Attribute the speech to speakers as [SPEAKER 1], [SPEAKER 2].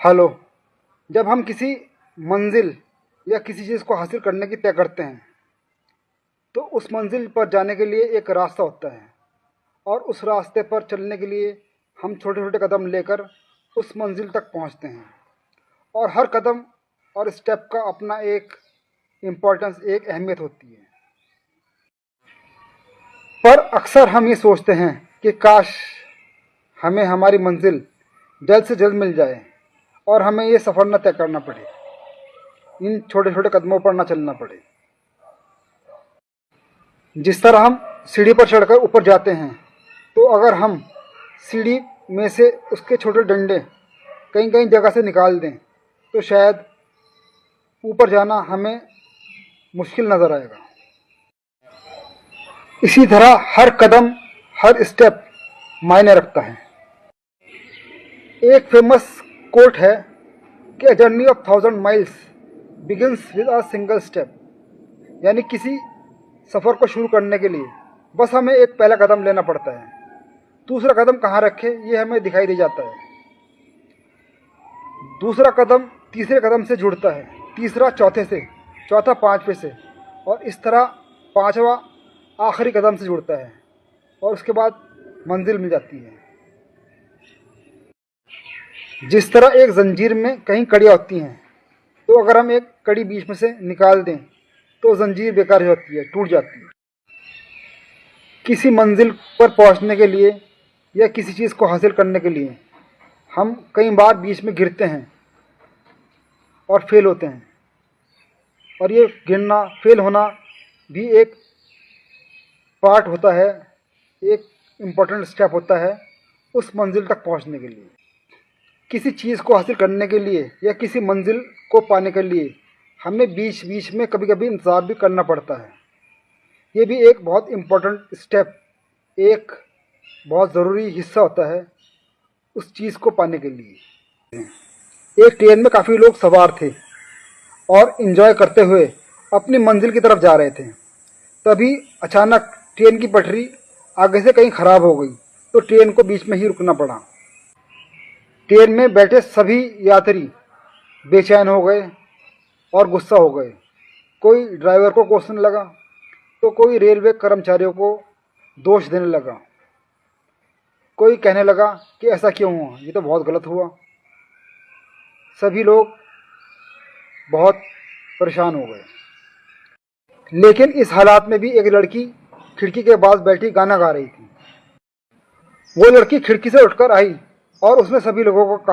[SPEAKER 1] Hello. जब हम किसी मंजिल या किसी चीज़ को हासिल करने की तय करते हैं तो उस मंजिल पर जाने के लिए एक रास्ता होता है और उस रास्ते पर चलने के लिए हम छोटे छोटे कदम लेकर उस मंजिल तक पहुंचते हैं। और हर कदम और स्टेप का अपना एक इम्पोर्टेंस, एक अहमियत होती है। पर अक्सर हम ये सोचते हैं कि काश हमें हमारी मंजिल जल्द से जल्द मिल जाए और हमें ये सफ़र न तय करना पड़े, इन छोटे छोटे कदमों पर न चलना पड़े। जिस तरह हम सीढ़ी पर चढ़कर ऊपर जाते हैं, तो अगर हम सीढ़ी में से उसके छोटे डंडे कहीं कहीं जगह से निकाल दें तो शायद ऊपर जाना हमें मुश्किल नज़र आएगा। इसी तरह हर कदम, हर स्टेप मायने रखता है। एक फेमस कोट है कि a journey of 1000 miles begins with a single step. यानी किसी सफ़र को शुरू करने के लिए बस हमें एक पहला कदम लेना पड़ता है। दूसरा कदम कहाँ रखें ये हमें दिखाई दे जाता है। दूसरा कदम तीसरे कदम से जुड़ता है, तीसरा चौथे से, चौथा पांचवें से, और इस तरह पांचवा आखिरी कदम से जुड़ता है और उसके बाद मंजिल मिल जाती है। जिस तरह एक जंजीर में कहीं कड़ियाँ होती हैं, तो अगर हम एक कड़ी बीच में से निकाल दें तो जंजीर बेकार हो जाती है, टूट जाती है। किसी मंजिल पर पहुंचने के लिए या किसी चीज़ को हासिल करने के लिए हम कई बार बीच में गिरते हैं और फेल होते हैं, और ये गिरना, फेल होना भी एक पार्ट होता है, एक इम्पोर्टेंट स्टेप होता है उस मंजिल तक पहुंचने के लिए। किसी चीज़ को हासिल करने के लिए या किसी मंजिल को पाने के लिए हमें बीच बीच में कभी कभी इंतज़ार भी करना पड़ता है। ये भी एक बहुत इम्पोर्टेंट स्टेप, एक बहुत ज़रूरी हिस्सा होता है उस चीज़ को पाने के लिए। एक ट्रेन में काफ़ी लोग सवार थे और एंजॉय करते हुए अपनी मंजिल की तरफ जा रहे थे। तभी अचानक ट्रेन की पटरी आगे से कहीं ख़राब हो गई, तो ट्रेन को बीच में ही रुकना पड़ा। ट्रेन में बैठे सभी यात्री बेचैन हो गए और गुस्सा हो गए। कोई ड्राइवर को क्वेश्चन लगा तो कोई रेलवे कर्मचारियों को दोष देने लगा। कोई कहने लगा कि ऐसा क्यों हुआ, ये तो बहुत गलत हुआ। सभी लोग बहुत परेशान हो गए। लेकिन इस हालात में भी एक लड़की खिड़की के पास बैठी गाना गा रही थी। वो लड़की खिड़की से उठकर आई और उसने सभी लोगों को कहा,